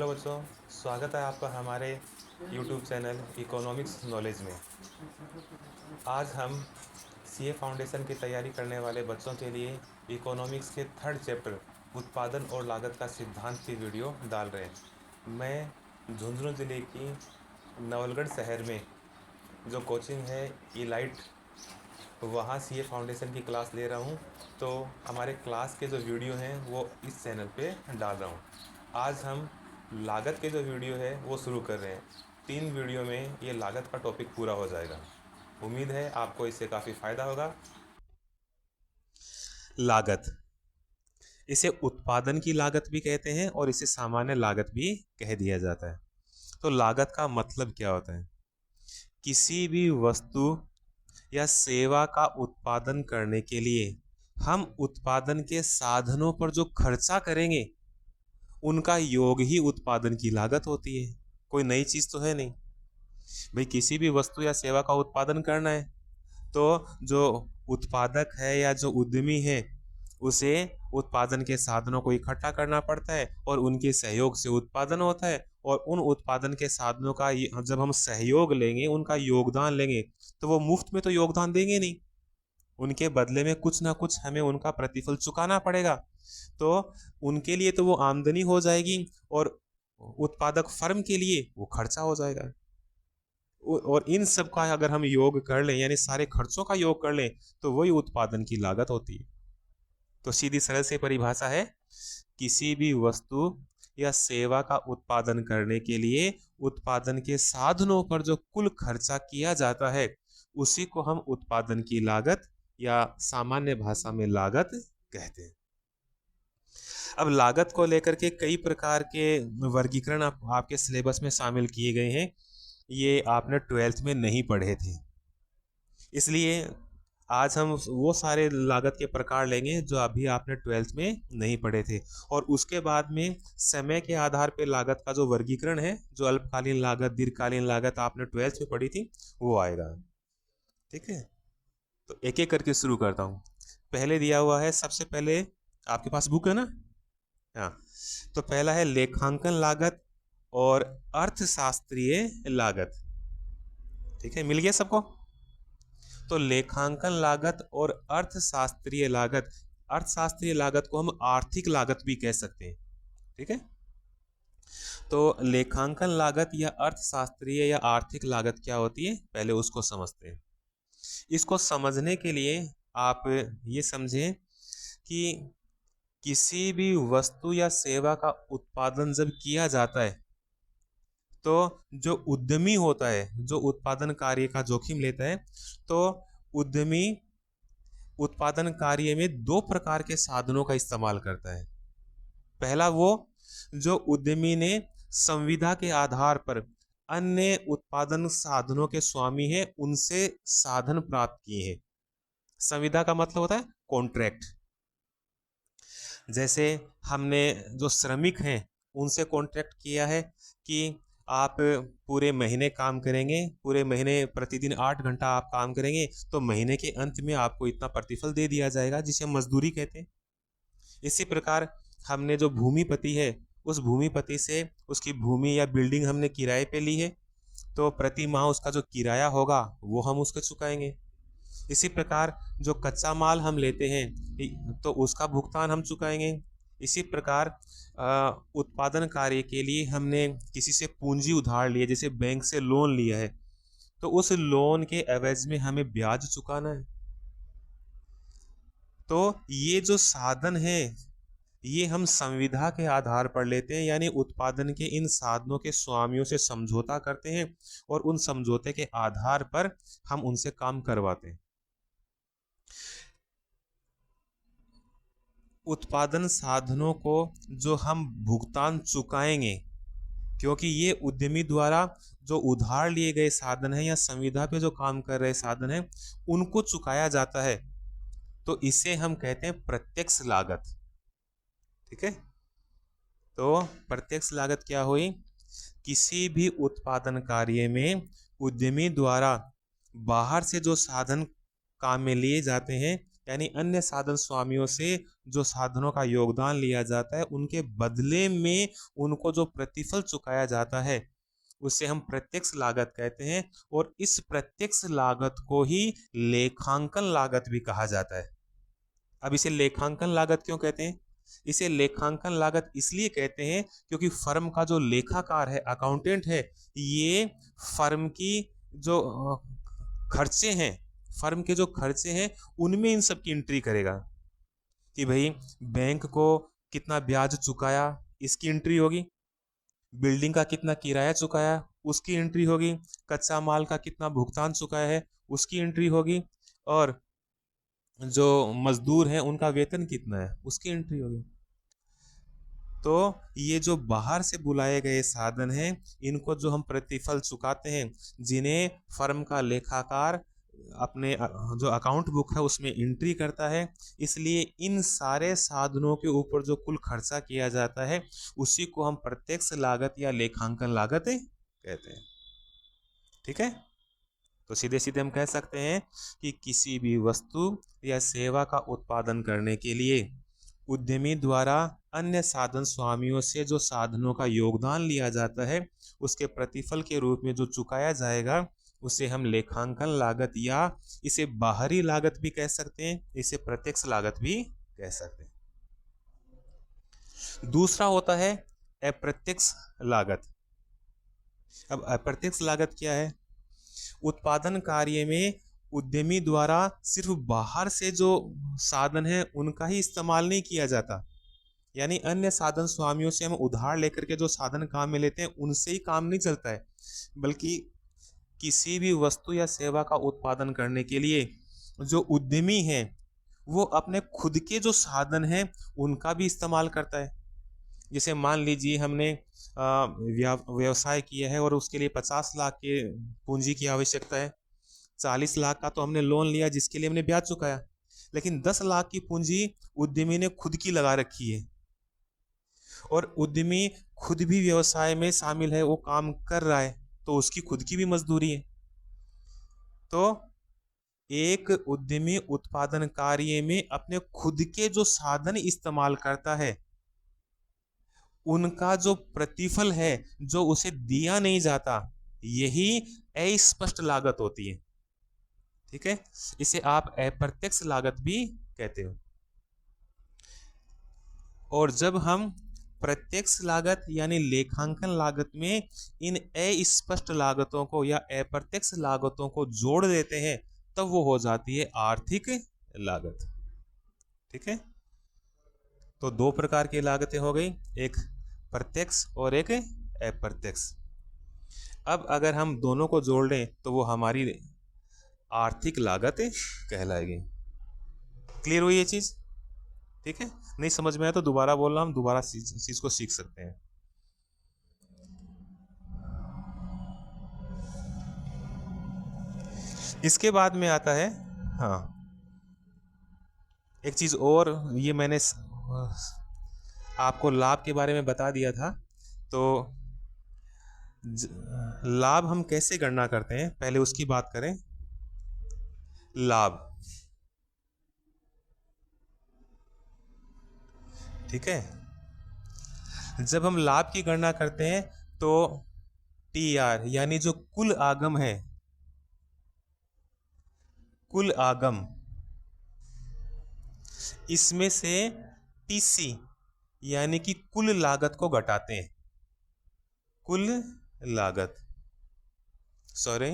Hello बच्चों, स्वागत है आपका हमारे YouTube चैनल इकोनॉमिक्स नॉलेज में। आज हम सीए फाउंडेशन की तैयारी करने वाले बच्चों के लिए इकोनॉमिक्स के थर्ड चैप्टर उत्पादन और लागत का सिद्धांत की वीडियो डाल रहे हैं। मैं झुंझुनू ज़िले की नवलगढ़ शहर में जो कोचिंग है इलाइट, वहाँ सीए फाउंडेशन की क्लास ले रहा हूँ। तो हमारे क्लास के जो वीडियो हैं वो इस चैनल पे डाल रहा हूँ। आज हम लागत के जो वीडियो है वो शुरू कर रहे हैं। 3 वीडियो में ये लागत का टॉपिक पूरा हो जाएगा। उम्मीद है आपको इससे काफ़ी फ़ायदा होगा। लागत, इसे उत्पादन की लागत भी कहते हैं और इसे सामान्य लागत भी कह दिया जाता है। तो लागत का मतलब क्या होता है? किसी भी वस्तु या सेवा का उत्पादन करने के लिए हम उत्पादन के साधनों पर जो खर्चा करेंगे उनका योग ही उत्पादन की लागत होती है। कोई नई चीज तो है नहीं भाई। किसी भी वस्तु या सेवा का उत्पादन करना है तो जो उत्पादक है या जो उद्यमी है उसे उत्पादन के साधनों को इकट्ठा करना पड़ता है और उनके सहयोग से उत्पादन होता है। और उन उत्पादन के साधनों का जब हम सहयोग लेंगे, उनका योगदान लेंगे, तो वो मुफ्त में तो योगदान देंगे नहीं, उनके बदले में कुछ ना कुछ हमें उनका प्रतिफल चुकाना पड़ेगा। तो उनके लिए तो वो आमदनी हो जाएगी और उत्पादक फर्म के लिए वो खर्चा हो जाएगा। और इन सब का अगर हम योग कर लें, यानी सारे खर्चों का योग कर लें, तो वही उत्पादन की लागत होती है। तो सीधी सरल से परिभाषा है, किसी भी वस्तु या सेवा का उत्पादन करने के लिए उत्पादन के साधनों पर जो कुल खर्चा किया जाता है उसी को हम उत्पादन की लागत या सामान्य भाषा में लागत कहते हैं। अब लागत को लेकर के कई प्रकार के वर्गीकरण आपके सिलेबस में शामिल किए गए हैं। ये आपने 12th में नहीं पढ़े थे, इसलिए आज हम वो सारे लागत के प्रकार लेंगे जो अभी आपने 12th में नहीं पढ़े थे। और उसके बाद में समय के आधार पर लागत का जो वर्गीकरण है, जो अल्पकालीन लागत, दीर्घकालीन लागत आपने 12th में पढ़ी थी, वो आएगा। ठीक है, तो एक एक करके शुरू करता हूँ। पहले दिया हुआ है, सबसे पहले आपके पास बुक है ना? हाँ, तो पहला है लेखांकन लागत और अर्थशास्त्रीय लागत। ठीक है, मिल गया सबको? तो लेखांकन लागत और अर्थशास्त्रीय लागत, अर्थशास्त्रीय लागत को हम आर्थिक लागत भी कह सकते हैं। ठीक है, तो लेखांकन लागत या अर्थशास्त्रीय या आर्थिक लागत क्या होती है, पहले उसको समझते हैं। इसको समझने के लिए आप ये समझें कि किसी भी वस्तु या सेवा का उत्पादन जब किया जाता है तो जो उद्यमी होता है, जो उत्पादन कार्य का जोखिम लेता है, तो उद्यमी उत्पादन कार्य में 2 प्रकार के साधनों का इस्तेमाल करता है। पहला वो जो उद्यमी ने संविदा के आधार पर अन्य उत्पादन साधनों के स्वामी है उनसे साधन प्राप्त किए हैं। संविदा का मतलब होता है कॉन्ट्रैक्ट। जैसे हमने जो श्रमिक हैं उनसे कॉन्ट्रैक्ट किया है कि आप पूरे महीने काम करेंगे, पूरे महीने प्रतिदिन 8 घंटा आप काम करेंगे, तो महीने के अंत में आपको इतना प्रतिफल दे दिया जाएगा, जिसे हम मजदूरी कहते हैं। इसी प्रकार हमने जो भूमिपति है, उस भूमिपति से उसकी भूमि या बिल्डिंग हमने किराए पे ली है, तो प्रति माह उसका जो किराया होगा वो हम उसको चुकाएंगे। इसी प्रकार जो कच्चा माल हम लेते हैं तो उसका भुगतान हम चुकाएंगे। इसी प्रकार उत्पादन कार्य के लिए हमने किसी से पूंजी उधार लिया, जैसे बैंक से लोन लिया है, तो उस लोन के एवज में हमें ब्याज चुकाना है। तो ये जो साधन है ये हम संविदा के आधार पर लेते हैं, यानी उत्पादन के इन साधनों के स्वामियों से समझौता करते हैं और उन समझौते के आधार पर हम उनसे काम करवाते हैं। उत्पादन साधनों को जो हम भुगतान चुकाएंगे, क्योंकि ये उद्यमी द्वारा जो उधार लिए गए साधन है या संविदा पे जो काम कर रहे साधन है उनको चुकाया जाता है, तो इसे हम कहते हैं प्रत्यक्ष लागत। ठीक है, तो प्रत्यक्ष लागत क्या हुई? किसी भी उत्पादन कार्य में उद्यमी द्वारा बाहर से जो साधन काम में लिए जाते हैं यानी अन्य साधन स्वामियों से जो साधनों का योगदान लिया जाता है उनके बदले में उनको जो प्रतिफल चुकाया जाता है उसे हम प्रत्यक्ष लागत कहते हैं। और इस प्रत्यक्ष लागत को ही लेखांकन लागत भी कहा जाता है। अब इसे लेखांकन लागत क्यों कहते हैं? इसे लेखांकन लागत इसलिए कहते हैं क्योंकि फर्म का जो लेखाकार है, अकाउंटेंट है, ये फर्म की जो खर्चे हैं, फर्म के जो खर्चे हैं उनमें इन सब की एंट्री करेगा कि भाई बैंक को कितना ब्याज चुकाया, इसकी एंट्री होगी। बिल्डिंग का कितना किराया चुकाया, उसकी एंट्री होगी। कच्चा माल का कितना भुगतान चुकाया है, उसकी एंट्री होगी। और जो मजदूर हैं उनका वेतन कितना है, उसकी एंट्री होगी। तो ये जो बाहर से बुलाए गए साधन हैं, इनको जो हम प्रतिफल चुकाते हैं, जिन्हें फर्म का लेखाकार अपने जो अकाउंट बुक है उसमें एंट्री करता है, इसलिए इन सारे साधनों के ऊपर जो कुल खर्चा किया जाता है उसी को हम प्रत्यक्ष लागत या लेखांकन लागत कहते हैं। ठीक है, तो सीधे सीधे हम कह सकते हैं कि किसी भी वस्तु या सेवा का उत्पादन करने के लिए उद्यमी द्वारा अन्य साधन स्वामियों से जो साधनों का योगदान लिया जाता है उसके प्रतिफल के रूप में जो चुकाया जाएगा उसे हम लेखांकन लागत या इसे बाहरी लागत भी कह सकते हैं, इसे प्रत्यक्ष लागत भी कह सकते हैं। दूसरा होता है अप्रत्यक्ष लागत। अब अप्रत्यक्ष लागत क्या है? उत्पादन कार्य में उद्यमी द्वारा सिर्फ बाहर से जो साधन है उनका ही इस्तेमाल नहीं किया जाता, यानी अन्य साधन स्वामियों से हम उधार लेकर के जो साधन काम में लेते हैं उनसे ही काम नहीं चलता है, बल्कि किसी भी वस्तु या सेवा का उत्पादन करने के लिए जो उद्यमी है वो अपने खुद के जो साधन हैं उनका भी इस्तेमाल करता है। जैसे मान लीजिए हमने व्यवसाय किया है और उसके लिए 50 लाख के पूंजी की आवश्यकता है। 40 लाख का तो हमने लोन लिया जिसके लिए हमने ब्याज चुकाया, लेकिन 10 लाख की पूंजी उद्यमी ने खुद की लगा रखी है और उद्यमी खुद भी व्यवसाय में शामिल है, वो काम कर रहा है, तो उसकी खुद की भी मजदूरी है। तो एक उद्यमी उत्पादन कार्य में अपने खुद के जो साधन इस्तेमाल करता है उनका जो प्रतिफल है जो उसे दिया नहीं जाता, यही अस्पष्ट लागत होती है। ठीक है, इसे आप अप्रत्यक्ष लागत भी कहते हो। और जब हम प्रत्यक्ष लागत यानी लेखांकन लागत में इन अस्पष्ट लागतों को या अप्रत्यक्ष लागतों को जोड़ देते हैं तब वो हो जाती है आर्थिक लागत। ठीक है, तो दो प्रकार की लागतें हो गई, एक प्रत्यक्ष और एक अप्रत्यक्ष। अब अगर हम दोनों को जोड़ लें तो वो हमारी आर्थिक लागत कहलाएगी। क्लियर हुई ये चीज? ठीक है, नहीं समझ में आया तो दोबारा बोल रहा, हम दोबारा चीज को सीख सकते हैं। इसके बाद में आता है, हाँ एक चीज और, ये मैंने आपको लाभ के बारे में बता दिया था। तो लाभ हम कैसे गणना करते हैं, पहले उसकी बात करें। लाभ, ठीक है, जब हम लाभ की गणना करते हैं तो TR यानी जो कुल आगम है, कुल आगम, इसमें से TC यानी कि कुल लागत को घटाते हैं। कुल लागत, सॉरी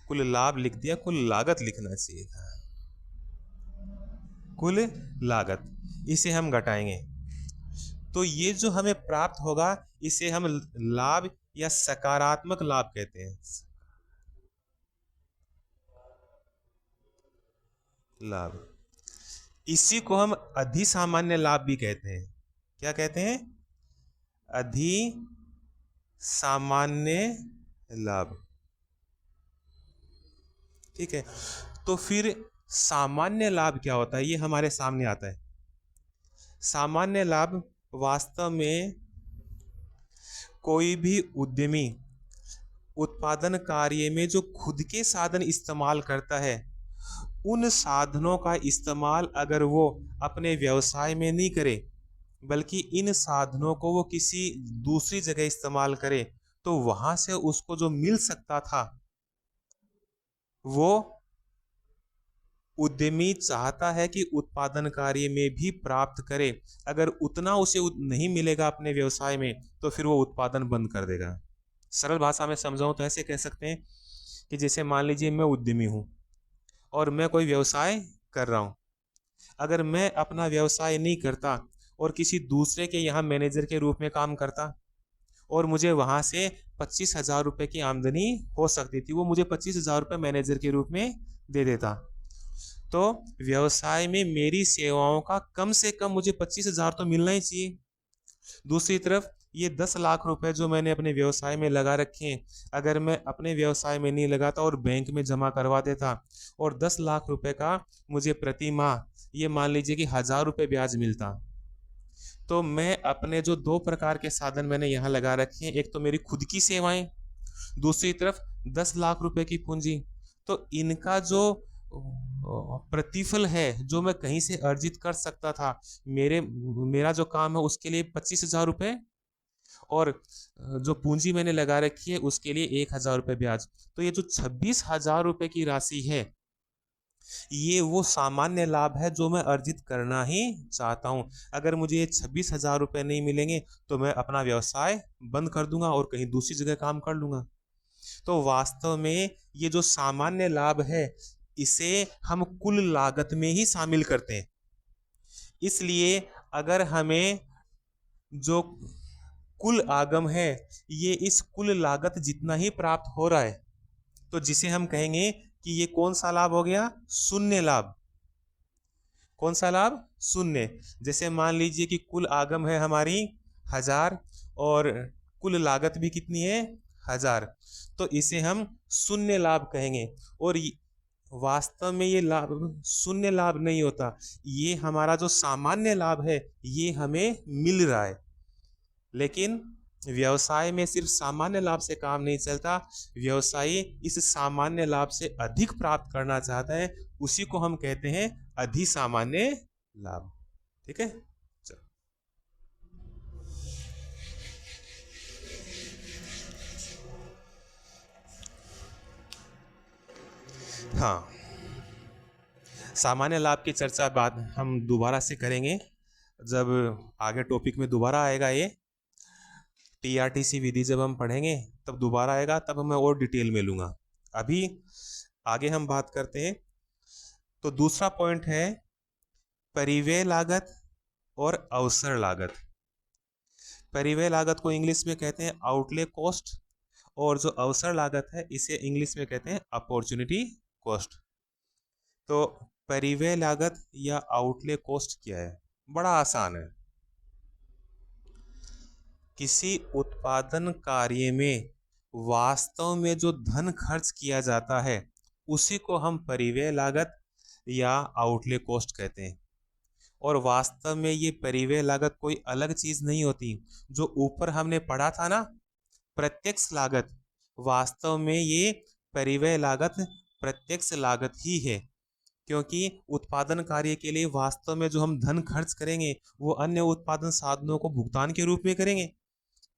कुल लाभ लिख दिया, कुल लागत लिखना चाहिए था। कुल लागत, इसे हम घटाएंगे तो ये जो हमें प्राप्त होगा इसे हम लाभ या सकारात्मक लाभ कहते हैं। लाभ, इसी को हम अधिसामान्य लाभ भी कहते हैं। क्या कहते हैं? अधिसामान्य लाभ। ठीक है, तो फिर सामान्य लाभ क्या होता है, ये हमारे सामने आता है। सामान्य लाभ वास्तव में कोई भी उद्यमी उत्पादन कार्य में जो खुद के साधन इस्तेमाल करता है उन साधनों का इस्तेमाल अगर वो अपने व्यवसाय में नहीं करे, बल्कि इन साधनों को वो किसी दूसरी जगह इस्तेमाल करे, तो वहां से उसको जो मिल सकता था वो उद्यमी चाहता है कि उत्पादन कार्य में भी प्राप्त करे। अगर उतना उसे नहीं मिलेगा अपने व्यवसाय में, तो फिर वो उत्पादन बंद कर देगा। सरल भाषा में समझाऊं तो ऐसे कह सकते हैं कि जैसे मान लीजिए मैं उद्यमी हूं और मैं कोई व्यवसाय कर रहा हूं। अगर मैं अपना व्यवसाय नहीं करता और किसी दूसरे के यहाँ मैनेजर के रूप में काम करता और मुझे वहां से 25,000 रुपए की आमदनी हो सकती थी, वो मुझे 25,000 रुपए मैनेजर के रूप में दे देता, तो व्यवसाय में मेरी सेवाओं का कम से कम मुझे 25,000 तो मिलना ही चाहिए। दूसरी तरफ ये 10 लाख रुपए जो मैंने अपने व्यवसाय में लगा रखे हैं, अगर मैं अपने व्यवसाय में नहीं लगाता और बैंक में जमा करवा देता और 10 लाख रुपए का मुझे प्रति माह ये मान लीजिए कि 1,000 रुपए ब्याज मिलता, तो मैं अपने जो दो प्रकार के साधन मैंने यहाँ लगा रखे हैं, एक तो मेरी खुद की सेवाएं, दूसरी तरफ 10 लाख रुपए की पूंजी, तो इनका जो प्रतिफल है जो मैं कहीं से अर्जित कर सकता था, मेरा जो काम है उसके लिए 25,000 रुपए, और जो पूंजी मैंने लगा रखी है उसके लिए 1,000 रुपए ब्याज, तो ये जो 26,000 रुपए की राशि है ये वो सामान्य लाभ है जो मैं अर्जित करना ही चाहता हूं। अगर मुझे ये 26,000 रुपए नहीं मिलेंगे तो मैं अपना व्यवसाय बंद कर दूंगा और कहीं दूसरी जगह काम कर लूंगा। तो वास्तव में ये जो सामान्य लाभ है इसे हम कुल लागत में ही शामिल करते हैं। इसलिए अगर हमें जो कुल आगम है ये इस कुल लागत जितना ही प्राप्त हो रहा है, तो जिसे हम कहेंगे कि ये कौन सा लाभ हो गया, शून्य लाभ। कौन सा लाभ, शून्य। जैसे मान लीजिए कि कुल आगम है हमारी 1,000 और कुल लागत भी कितनी है, 1,000, तो इसे हम शून्य लाभ कहेंगे। और वास्तव में ये लाभ शून्य लाभ नहीं होता, ये हमारा जो सामान्य लाभ है ये हमें मिल रहा है। लेकिन व्यवसाय में सिर्फ सामान्य लाभ से काम नहीं चलता, व्यवसायी इस सामान्य लाभ से अधिक प्राप्त करना चाहता है, उसी को हम कहते हैं अधिसामान्य लाभ। ठीक है, चलो। हाँ, सामान्य लाभ की चर्चा बाद हम दोबारा से करेंगे, जब आगे टॉपिक में दोबारा आएगा। ये टीआरटीसी विधि जब हम पढ़ेंगे तब दोबारा आएगा, तब मैं और डिटेल में लूंगा। अभी आगे हम बात करते हैं। तो दूसरा पॉइंट है परिव्यय लागत और अवसर लागत। परिव्यय लागत को इंग्लिश में कहते हैं आउटले कॉस्ट, और जो अवसर लागत है इसे इंग्लिश में कहते हैं अपॉर्चुनिटी कॉस्ट। तो परिव्यय लागत या आउटले कॉस्ट क्या है, बड़ा आसान है। किसी उत्पादन कार्य में वास्तव में जो धन खर्च किया जाता है उसी को हम परिव्यय लागत या आउटले कॉस्ट कहते हैं। और वास्तव में ये परिव्यय लागत कोई अलग चीज नहीं होती, जो ऊपर हमने पढ़ा था ना प्रत्यक्ष लागत, वास्तव में ये परिव्यय लागत प्रत्यक्ष लागत ही है, क्योंकि उत्पादन कार्य के लिए वास्तव में जो हम धन खर्च करेंगे वो अन्य उत्पादन साधनों को भुगतान के रूप में करेंगे,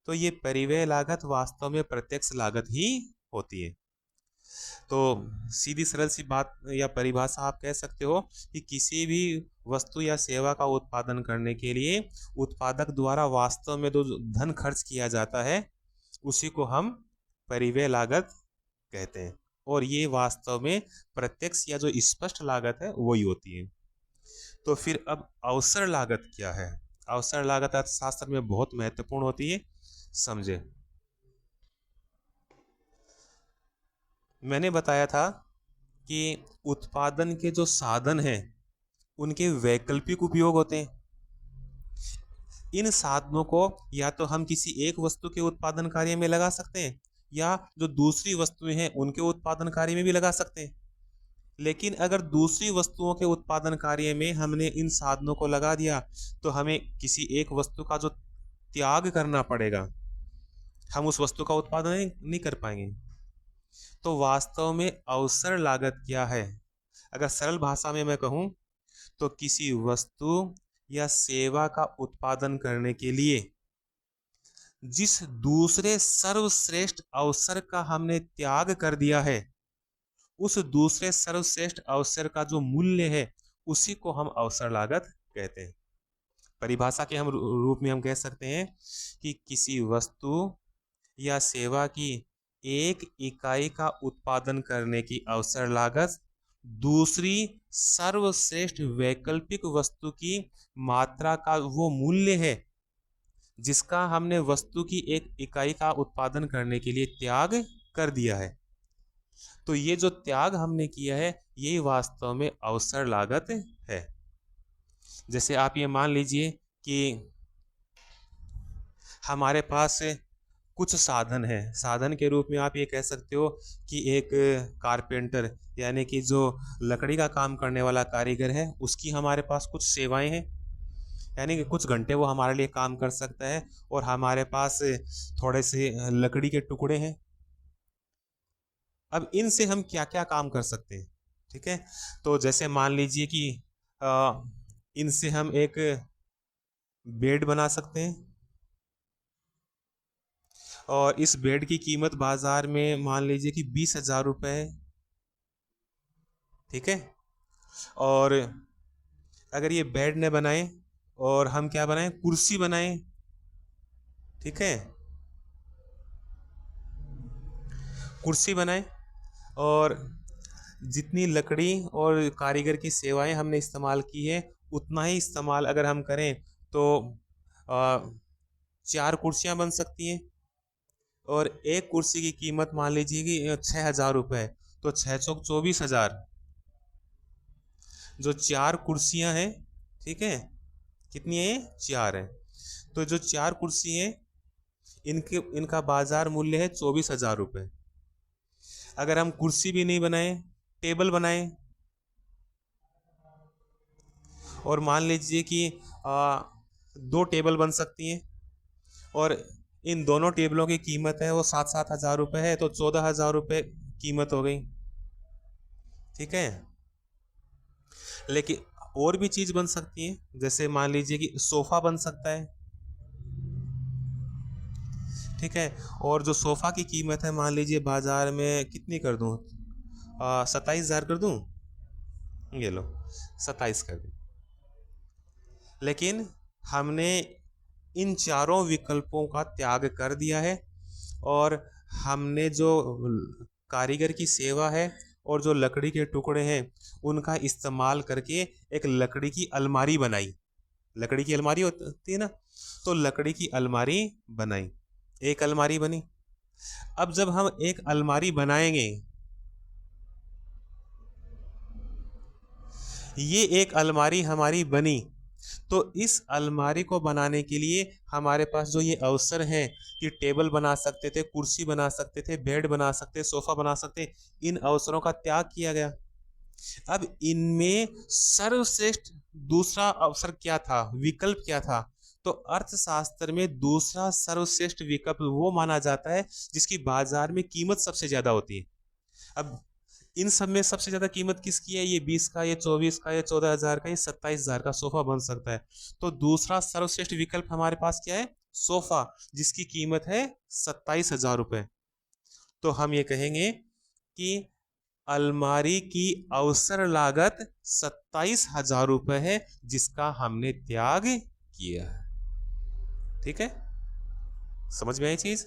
तो ये परिव्यय लागत वास्तव में प्रत्यक्ष लागत ही होती है। तो सीधी सरल सी बात या परिभाषा आप कह सकते हो कि किसी भी वस्तु या सेवा का उत्पादन करने के लिए उत्पादक द्वारा वास्तव में जो धन खर्च किया जाता है उसी को हम परिव्यय लागत कहते हैं, और ये वास्तव में प्रत्यक्ष या जो स्पष्ट लागत है वही होती है। तो फिर अब अवसर लागत क्या है? अवसर लागत अर्थशास्त्र में बहुत महत्वपूर्ण होती है, समझे। मैंने बताया था कि उत्पादन के जो साधन हैं उनके वैकल्पिक उपयोग होते हैं। इन साधनों को या तो हम किसी एक वस्तु के उत्पादन कार्य में लगा सकते हैं या जो दूसरी वस्तुएं हैं उनके उत्पादन कार्य में भी लगा सकते हैं। लेकिन अगर दूसरी वस्तुओं के उत्पादन कार्य में हमने इन साधनों को लगा दिया तो हमें किसी एक वस्तु का जो त्याग करना पड़ेगा, हम उस वस्तु का उत्पादन नहीं कर पाएंगे। तो वास्तव में अवसर लागत क्या है? अगर सरल भाषा में मैं कहूं तो किसी वस्तु या सेवा का उत्पादन करने के लिए जिस दूसरे सर्वश्रेष्ठ अवसर का हमने त्याग कर दिया है, उस दूसरे सर्वश्रेष्ठ अवसर का जो मूल्य है उसी को हम अवसर लागत कहते हैं। परिभाषा के हम रूप में हम कह सकते हैं कि किसी वस्तु या सेवा की एक इकाई का उत्पादन करने की अवसर लागत दूसरी सर्वश्रेष्ठ वैकल्पिक वस्तु की मात्रा का वो मूल्य है जिसका हमने वस्तु की एक इकाई का उत्पादन करने के लिए त्याग कर दिया है। तो ये जो त्याग हमने किया है ये वास्तव में अवसर लागत है। जैसे आप ये मान लीजिए कि हमारे पास कुछ साधन है, साधन के रूप में आप ये कह सकते हो कि एक कारपेंटर यानी कि जो लकड़ी का काम करने वाला कारीगर है उसकी हमारे पास कुछ सेवाएं हैं, यानी कि कुछ घंटे वो हमारे लिए काम कर सकता है और हमारे पास थोड़े से लकड़ी के टुकड़े हैं। अब इनसे हम क्या क्या काम कर सकते हैं, ठीक है। तो जैसे मान लीजिए कि इनसे हम एक बेड बना सकते हैं और इस बेड की कीमत बाजार में मान लीजिए कि 20,000 रुपये है, ठीक है। और अगर ये बेड न बनाए और हम क्या बनाएं, कुर्सी बनाएं, ठीक है, कुर्सी बनाएं और जितनी लकड़ी और कारीगर की सेवाएं हमने इस्तेमाल की है उतना ही इस्तेमाल अगर हम करें तो 4 कुर्सियां बन सकती हैं और एक कुर्सी की कीमत मान लीजिए कि 6,000 रुपये, तो 6 चौक 24,000। जो 4 कुर्सियां हैं, ठीक है, कितनी है, 4 है, तो जो 4 कुर्सी हैं इनका बाजार मूल्य है 24,000 रुपये। अगर हम कुर्सी भी नहीं बनाए, टेबल बनाए और मान लीजिए कि 2 टेबल बन सकती हैं और इन दोनों टेबलों की कीमत है वो 7,000 रुपये है, तो 14,000 रुपये कीमत हो गई, ठीक है। लेकिन और भी चीज बन सकती है, जैसे मान लीजिए कि सोफा बन सकता है, ठीक है, और जो सोफा की कीमत है मान लीजिए बाजार में कितनी कर दूं, 27,000 कर दूं, ये लो 27 कर दी। लेकिन हमने इन चारों विकल्पों का त्याग कर दिया है और हमने जो कारीगर की सेवा है और जो लकड़ी के टुकड़े हैं उनका इस्तेमाल करके एक लकड़ी की अलमारी बनाई। लकड़ी की अलमारी होती है ना, तो लकड़ी की अलमारी बनाई, एक अलमारी बनी। अब जब हम एक अलमारी बनाएंगे, ये एक अलमारी हमारी बनी, तो इस अलमारी को बनाने के लिए हमारे पास जो ये अवसर है कि टेबल बना सकते थे, कुर्सी बना सकते थे, बेड बना सकते, सोफा बना सकते, इन अवसरों का त्याग किया गया। अब इनमें सर्वश्रेष्ठ दूसरा अवसर क्या था, विकल्प क्या था, तो अर्थशास्त्र में दूसरा सर्वश्रेष्ठ विकल्प वो माना जाता है जिसकी बाजार में कीमत सबसे ज्यादा होती है। अब इन सब में सबसे ज्यादा कीमत किसकी है, ये 20 का, ये 24 का, ये 14,000 का, ये 27,000 का सोफा बन सकता है। तो दूसरा सर्वश्रेष्ठ विकल्प हमारे पास क्या है, सोफा, जिसकी कीमत है 27,000 रुपए। तो हम ये कहेंगे कि अलमारी की अवसर लागत 27,000 रुपए है जिसका हमने त्याग किया है, ठीक है, समझ में आई चीज।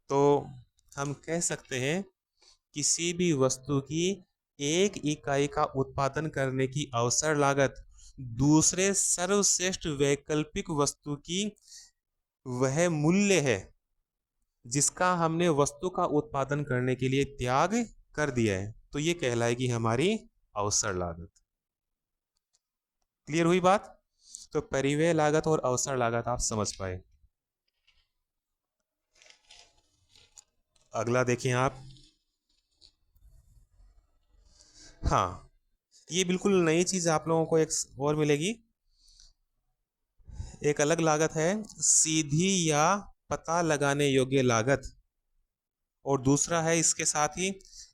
तो हम कह सकते हैं किसी भी वस्तु की एक इकाई का उत्पादन करने की अवसर लागत दूसरे सर्वश्रेष्ठ वैकल्पिक वस्तु की वह मूल्य है जिसका हमने वस्तु का उत्पादन करने के लिए त्याग कर दिया है, तो ये कहलाएगी हमारी अवसर लागत। क्लियर हुई बात। तो परिव्यय लागत और अवसर लागत आप समझ पाए। अगला देखें आप, हाँ, ये बिल्कुल नई चीज आप लोगों को एक और मिलेगी। एक अलग लागत है सीधी या पता लगाने योग्य लागत, और दूसरा है इसके साथ ही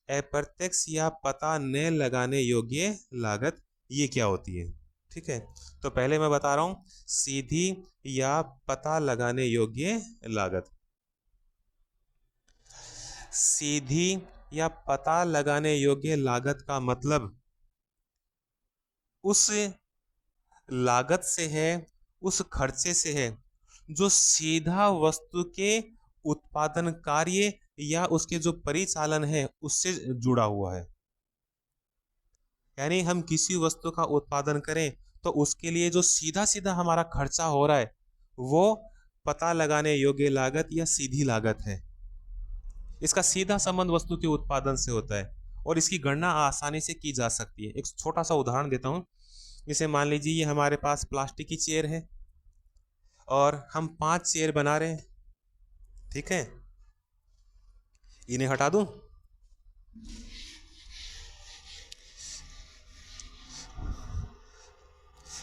अप्रत्यक्ष या पता न लगाने योग्य लागत ये क्या होती है? ठीक है, तो पहले मैं बता रहा हूं, सीधी या पता लगाने योग्य लागत। सीधी या पता लगाने योग्य लागत का मतलब उस लागत से है, उस खर्चे से है जो सीधा वस्तु के उत्पादन कार्य या उसके जो परिचालन है उससे जुड़ा हुआ है। यानी हम किसी वस्तु का उत्पादन करें तो उसके लिए जो सीधा सीधा हमारा खर्चा हो रहा है वो पता लगाने योग्य लागत या सीधी लागत है। इसका सीधा संबंध वस्तु के उत्पादन से होता है और इसकी गणना आसानी से की जा सकती है। एक छोटा सा उदाहरण देता हूं, जैसे मान लीजिए ये हमारे पास प्लास्टिक की चेयर है और हम 5 चेयर बना रहे हैं। ठीक है, इन्हें हटा दूं।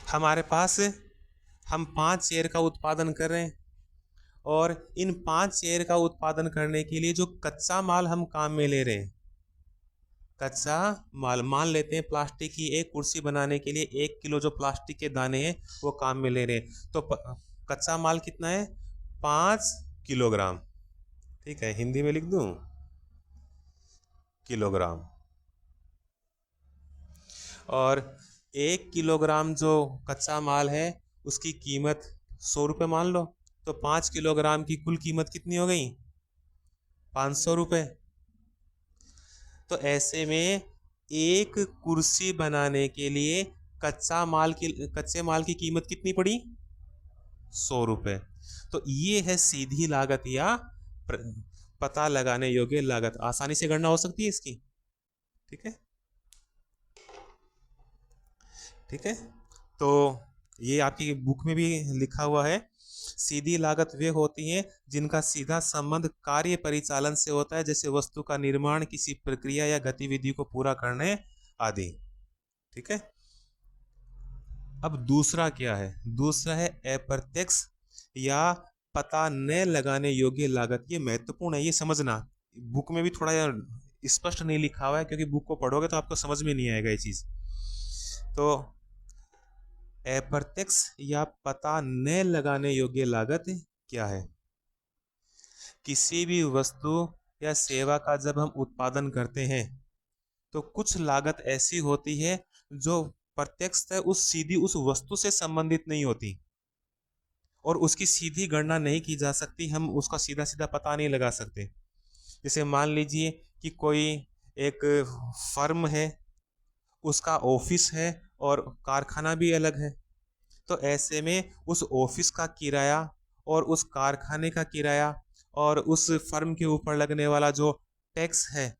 हमारे पास हम 5 चेयर का उत्पादन कर रहे हैं और इन 5 चेयर का उत्पादन करने के लिए जो कच्चा माल हम काम में ले रहे हैं, कच्चा माल मान लेते हैं प्लास्टिक की एक कुर्सी बनाने के लिए 1 किलो जो प्लास्टिक के दाने हैं वो काम में ले रहे हैं, तो कच्चा माल कितना है? 5 किलोग्राम। ठीक है, हिंदी में लिख दूं, किलोग्राम। और 1 किलोग्राम जो कच्चा माल है उसकी कीमत 100 रुपये मान लो, तो 5 किलोग्राम की कुल कीमत कितनी हो गई? 500 रुपये। तो ऐसे में एक कुर्सी बनाने के लिए कच्चे माल की कीमत कितनी पड़ी? 100 रुपये। तो ये है सीधी लागत या पता लगाने योग्य लागत। आसानी से गणना हो सकती है इसकी। ठीक है, ठीक है, तो ये आपकी बुक में भी लिखा हुआ है। सीधी लागत वे होती हैं जिनका सीधा संबंध कार्य परिचालन से होता है, जैसे वस्तु का निर्माण, किसी प्रक्रिया या गतिविधि को पूरा करने आदि। ठीक है, अब दूसरा क्या है? दूसरा है अप्रत्यक्ष या पता न लगाने योग्य लागत। ये महत्वपूर्ण है, ये समझना। बुक में भी थोड़ा स्पष्ट नहीं लिखा हुआ है क्योंकि बुक को पढ़ोगे तो आपको समझ में नहीं आएगा ये चीज। तो अप्रत्यक्ष या पता न लगाने योग्य लागत क्या है? किसी भी वस्तु या सेवा का जब हम उत्पादन करते हैं तो कुछ लागत ऐसी होती है जो प्रत्यक्ष सीधी उस वस्तु से संबंधित नहीं होती और उसकी सीधी गणना नहीं की जा सकती, हम उसका सीधा सीधा पता नहीं लगा सकते। जैसे मान लीजिए कि कोई एक फर्म है, उसका ऑफिस है और कारखाना भी अलग है, तो ऐसे में उस ऑफिस का किराया और उस कारखाने का किराया और उस फर्म के ऊपर लगने वाला जो टैक्स है,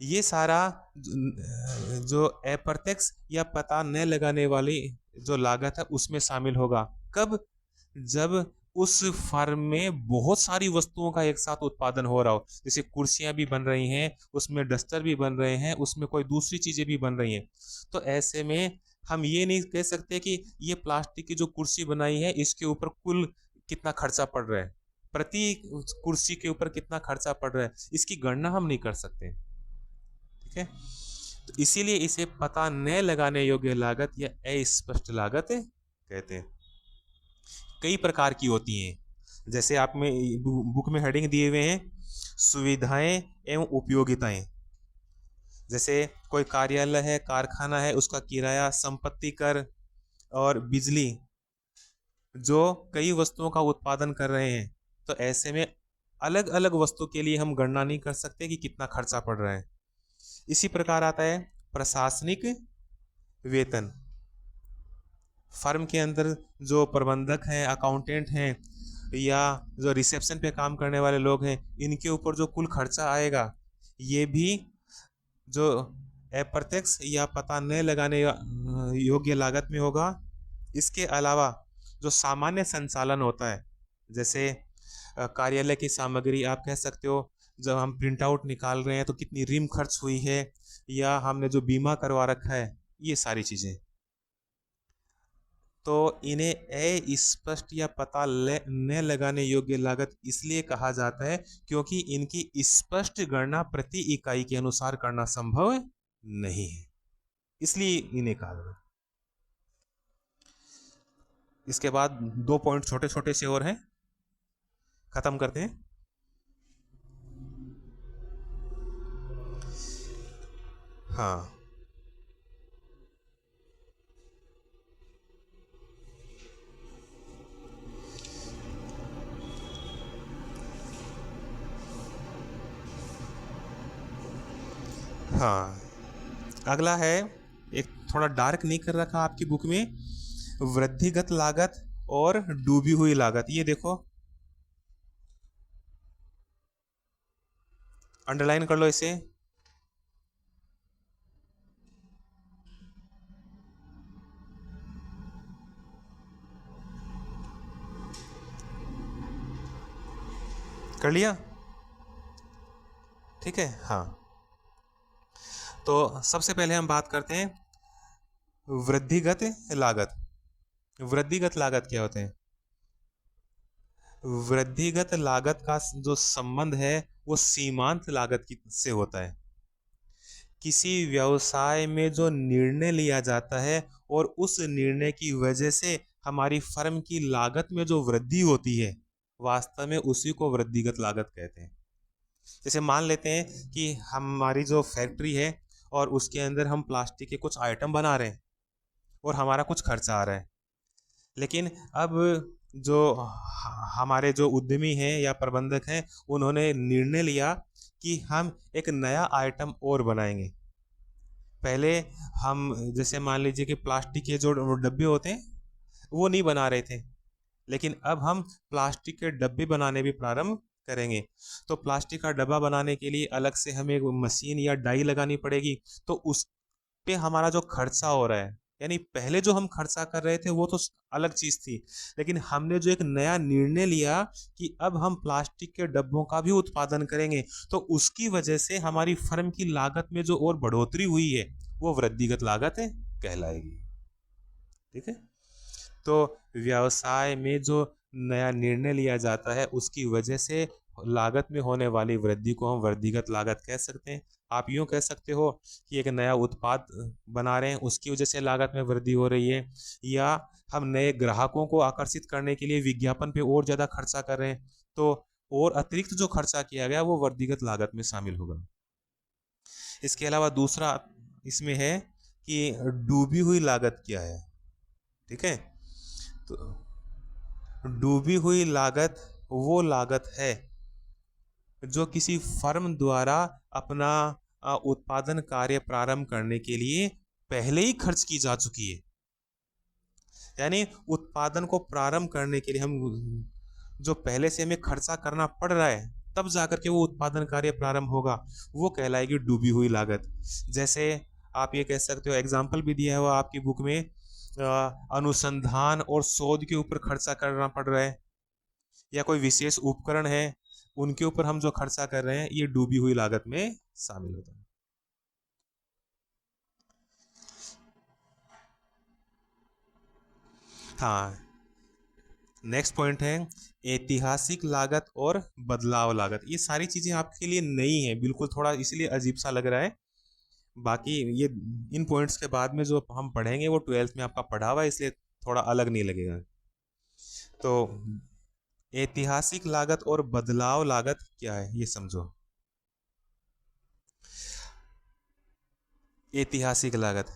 ये सारा जो अप्रत्यक्ष या पता न लगाने वाली जो लागत है उसमें शामिल होगा। कब? जब उस फर्म में बहुत सारी वस्तुओं का एक साथ उत्पादन हो रहा हो, जैसे कुर्सियां भी बन रही हैं, उसमें डस्टर भी बन रहे हैं, उसमें कोई दूसरी चीजें भी बन रही हैं। तो ऐसे में हम ये नहीं कह सकते कि ये प्लास्टिक की जो कुर्सी बनाई है इसके ऊपर कुल कितना खर्चा पड़ रहा है, प्रति कुर्सी के ऊपर कितना खर्चा पड़ रहा है, इसकी गणना हम नहीं कर सकते। ठीक है, तो इसीलिए इसे पता न लगाने योग्य लागत या अस्पष्ट लागत कहते हैं। कई प्रकार की होती हैं, जैसे आप में बुक में हेडिंग दिए हुए हैं, सुविधाएं एवं उपयोगिताएं। जैसे कोई कार्यालय है, कारखाना है, उसका किराया, संपत्ति कर और बिजली, जो कई वस्तुओं का उत्पादन कर रहे हैं, तो ऐसे में अलग अलग वस्तु के लिए हम गणना नहीं कर सकते कि कितना खर्चा पड़ रहा है। इसी प्रकार आता है प्रशासनिक वेतन। फर्म के अंदर जो प्रबंधक हैं, अकाउंटेंट हैं या जो रिसेप्शन पे काम करने वाले लोग हैं, इनके ऊपर जो कुल खर्चा आएगा ये भी जो अप्रत्यक्ष या पता न लगाने योग्य लागत में होगा। इसके अलावा जो सामान्य संचालन होता है, जैसे कार्यालय की सामग्री, आप कह सकते हो जब हम प्रिंट आउट निकाल रहे हैं तो कितनी रिम खर्च हुई है या हमने जो बीमा करवा रखा है, ये सारी चीजें। तो इन्हें अस्पष्ट या पता न लगाने योग्य लागत इसलिए कहा जाता है क्योंकि इनकी स्पष्ट गणना प्रति इकाई के अनुसार करना संभव नहीं है, इसलिए इन्हें कहा जाता है। इसके बाद 2 पॉइंट छोटे छोटे से और हैं, खत्म करते हैं। हाँ, हाँ, अगला है, एक थोड़ा डार्क नहीं कर रखा आपकी बुक में, वृद्धिगत लागत और डूबी हुई लागत। ये देखो, अंडरलाइन कर लो इसे। कर लिया? ठीक है, हाँ। तो सबसे पहले हम बात करते हैं वृद्धिगत लागत। वृद्धिगत लागत क्या होते हैं? वृद्धिगत लागत का जो संबंध है वो सीमांत लागत की से होता है। किसी व्यवसाय में जो निर्णय लिया जाता है और उस निर्णय की वजह से हमारी फर्म की लागत में जो वृद्धि होती है, वास्तव में उसी को वृद्धिगत लागत कहते हैं। जैसे मान लेते हैं कि हमारी जो फैक्ट्री है और उसके अंदर हम प्लास्टिक के कुछ आइटम बना रहे हैं और हमारा कुछ खर्चा आ रहा है, लेकिन अब जो हमारे जो उद्यमी हैं या प्रबंधक हैं, उन्होंने निर्णय लिया कि हम एक नया आइटम और बनाएंगे। पहले हम जैसे मान लीजिए कि प्लास्टिक के जो डब्बे होते हैं वो नहीं बना रहे थे, लेकिन अब हम प्लास्टिक के डब्बे बनाने भी प्रारंभ करेंगे। तो प्लास्टिक का डब्बा बनाने के लिए अलग से हमें एक मशीन या डाई लगानी पड़ेगी, तो उस पे हमारा जो खर्चा हो रहा है, यानी पहले जो हम खर्चा कर रहे थे वो तो अलग चीज थी, लेकिन हमने जो एक नया निर्णय लिया कि अब हम प्लास्टिक के डब्बों का भी उत्पादन करेंगे, तो उसकी वजह से हमारी फर्म की लागत में जो और बढ़ोतरी हुई है वो वृद्धिगत लागत है कहलाएगी। ठीक है, तो व्यवसाय में जो नया निर्णय लिया जाता है उसकी वजह से लागत में होने वाली वृद्धि को हम वृद्धिगत लागत कह सकते हैं। आप यूं कह सकते हो कि एक नया उत्पाद बना रहे हैं, उसकी वजह से लागत में वृद्धि हो रही है, या हम नए ग्राहकों को आकर्षित करने के लिए विज्ञापन पे और ज्यादा खर्चा कर रहे हैं, तो और अतिरिक्त जो खर्चा किया गया वो वृद्धिगत लागत में शामिल होगा। इसके अलावा दूसरा इसमें है कि डूबी हुई लागत क्या है। ठीक है, तो डूबी हुई लागत वो लागत है जो किसी फर्म द्वारा अपना उत्पादन कार्य प्रारंभ करने के लिए पहले ही खर्च की जा चुकी है। यानी उत्पादन को प्रारंभ करने के लिए हम जो पहले से हमें खर्चा करना पड़ रहा है, तब जाकर के वो उत्पादन कार्य प्रारंभ होगा, वो कहलाएगी डूबी हुई लागत। जैसे आप ये कह सकते हो, एग्जाम्पल भी दिया हुआ आपकी बुक में, अनुसंधान और शोध के ऊपर खर्चा करना पड़ रहा है, या कोई विशेष उपकरण है उनके ऊपर हम जो खर्चा कर रहे हैं, ये डूबी हुई लागत में शामिल होता है। हाँ, नेक्स्ट पॉइंट है ऐतिहासिक लागत और बदलाव लागत। ये सारी चीजें आपके लिए नई है बिल्कुल, थोड़ा इसलिए अजीब सा लग रहा है। बाकी ये इन पॉइंट्स के बाद में जो हम पढ़ेंगे वो 12th में आपका पढ़ा हुआ है, इसलिए थोड़ा अलग नहीं लगेगा। तो ऐतिहासिक लागत और बदलाव लागत क्या है ये समझो। ऐतिहासिक लागत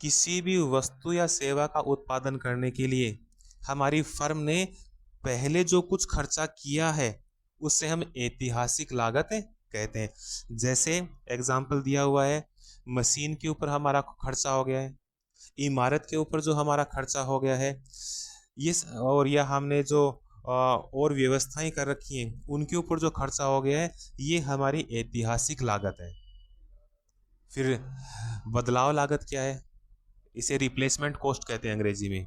किसी भी वस्तु या सेवा का उत्पादन करने के लिए हमारी फर्म ने पहले जो कुछ खर्चा किया है उससे हम ऐतिहासिक लागत कहते हैं। जैसे एग्जाम्पल दिया हुआ है, मशीन के ऊपर हमारा खर्चा हो गया है, इमारत के ऊपर जो हमारा खर्चा हो गया है, ये और यह हमने जो और व्यवस्थाएं कर रखी हैं उनके ऊपर जो खर्चा हो गया है, ये हमारी ऐतिहासिक लागत है। फिर बदलाव लागत क्या है? इसे रिप्लेसमेंट कॉस्ट कहते हैं अंग्रेजी में।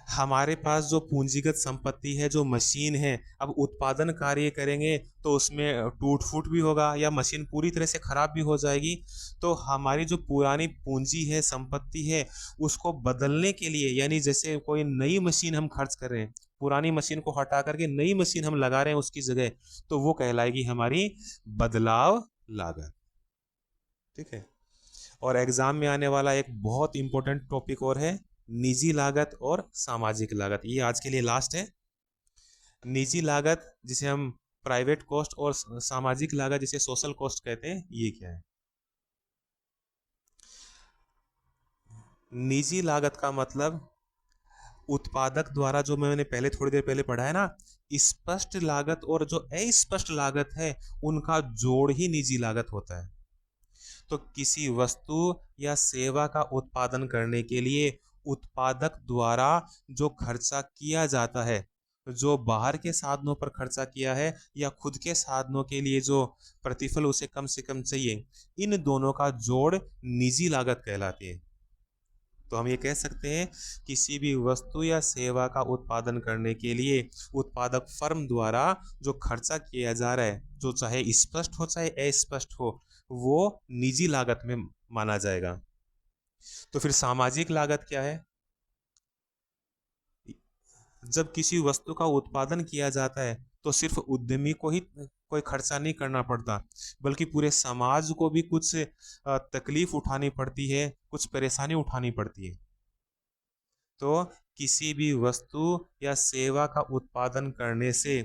हमारे पास जो पूंजीगत संपत्ति है, जो मशीन है, अब उत्पादन कार्य करेंगे तो उसमें टूट फूट भी होगा या मशीन पूरी तरह से खराब भी हो जाएगी। तो हमारी जो पुरानी पूंजी है, संपत्ति है, उसको बदलने के लिए, यानी जैसे कोई नई मशीन हम खर्च कर रहे हैं, पुरानी मशीन को हटा करके नई मशीन हम लगा रहे हैं उसकी जगह, तो वो कहलाएगी हमारी बदलाव लागत। ठीक है। और एग्जाम में आने वाला एक बहुत इंपॉर्टेंट टॉपिक और है, निजी लागत और सामाजिक लागत। ये आज के लिए लास्ट है। निजी लागत जिसे हम प्राइवेट कॉस्ट और सामाजिक लागत जिसे सोशल कॉस्ट कहते हैं, ये क्या है? निजी लागत का मतलब उत्पादक द्वारा, जो मैंने पहले थोड़ी देर पहले पढ़ा है ना, स्पष्ट लागत और जो अस्पष्ट लागत है उनका जोड़ ही निजी लागत होता है। तो किसी वस्तु या सेवा का उत्पादन करने के लिए उत्पादक द्वारा जो खर्चा किया जाता है, जो बाहर के साधनों पर खर्चा किया है या खुद के साधनों के लिए जो प्रतिफल उसे कम से कम चाहिए, इन दोनों का जोड़ निजी लागत कहलाती है। तो हम ये कह सकते हैं, किसी भी वस्तु या सेवा का उत्पादन करने के लिए उत्पादक फर्म द्वारा जो खर्चा किया जा रहा है, जो चाहे स्पष्ट हो चाहे अस्पष्ट हो, वो निजी लागत में माना जाएगा। तो फिर सामाजिक लागत क्या है? जब किसी वस्तु का उत्पादन किया जाता है तो सिर्फ उद्यमी को ही कोई खर्चा नहीं करना पड़ता, बल्कि पूरे समाज को भी कुछ तकलीफ उठानी पड़ती है, कुछ परेशानी उठानी पड़ती है। तो किसी भी वस्तु या सेवा का उत्पादन करने से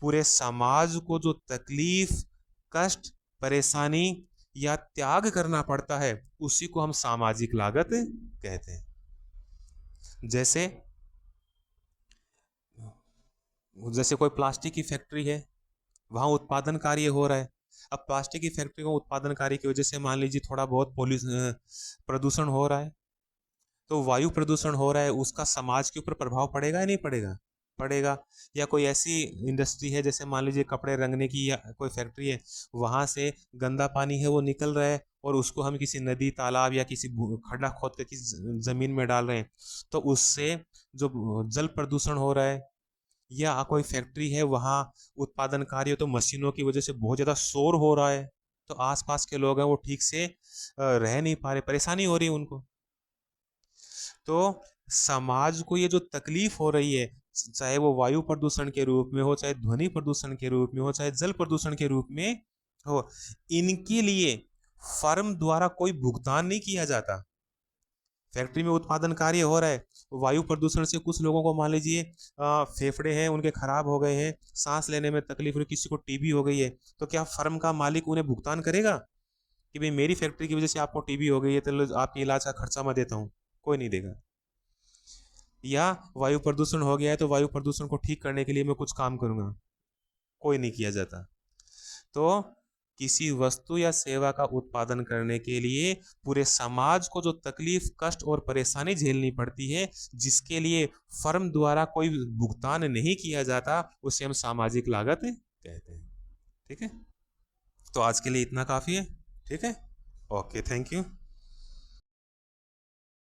पूरे समाज को जो तकलीफ, कष्ट, परेशानी या त्याग करना पड़ता है, उसी को हम सामाजिक लागत कहते हैं। जैसे जैसे कोई प्लास्टिक की फैक्ट्री है, वहां उत्पादन कार्य हो रहा है। अब प्लास्टिक की फैक्ट्री को उत्पादन कार्य की वजह से मान लीजिए थोड़ा बहुत प्रदूषण हो रहा है, तो वायु प्रदूषण हो रहा है, उसका समाज के ऊपर प्रभाव पड़ेगा या नहीं पड़ेगा? पड़ेगा। या कोई ऐसी इंडस्ट्री है, जैसे मान लीजिए कपड़े रंगने की या कोई फैक्ट्री है, वहां से गंदा पानी है वो निकल रहा है और उसको हम किसी नदी, तालाब या किसी खड्डा खोद कर किसी जमीन में डाल रहे हैं, तो उससे जो जल प्रदूषण हो रहा है। या कोई फैक्ट्री है, वहां उत्पादन कार्य, तो मशीनों की वजह से बहुत ज्यादा शोर हो रहा है, तो आसपास के लोग हैं वो ठीक से रह नहीं पा रहे, परेशानी हो रही है उनको। तो समाज को ये जो तकलीफ हो रही है, चाहे वो वायु प्रदूषण के रूप में हो, चाहे ध्वनि प्रदूषण के रूप में हो, चाहे जल प्रदूषण के रूप में हो, इनके लिए फर्म द्वारा कोई भुगतान नहीं किया जाता। फैक्ट्री में उत्पादन कार्य हो रहा है, वायु प्रदूषण से कुछ लोगों को मान लीजिए फेफड़े हैं उनके खराब हो गए हैं, सांस लेने में तकलीफ हो रही, किसी को टीबी हो गई है, तो क्या फर्म का मालिक उन्हें भुगतान करेगा कि भाई मेरी फैक्ट्री की वजह से आपको टीबी हो गई है, तो आपके इलाज का खर्चा मैं देता हूँ? कोई नहीं देगा। या वायु प्रदूषण हो गया है, तो वायु प्रदूषण को ठीक करने के लिए मैं कुछ काम करूंगा? कोई नहीं किया जाता। तो किसी वस्तु या सेवा का उत्पादन करने के लिए पूरे समाज को जो तकलीफ, कष्ट और परेशानी झेलनी पड़ती है, जिसके लिए फर्म द्वारा कोई भुगतान नहीं किया जाता, उसे हम सामाजिक लागत कहते हैं। ठीक है। तो आज के लिए इतना काफी है। ठीक है। Okay, thank you.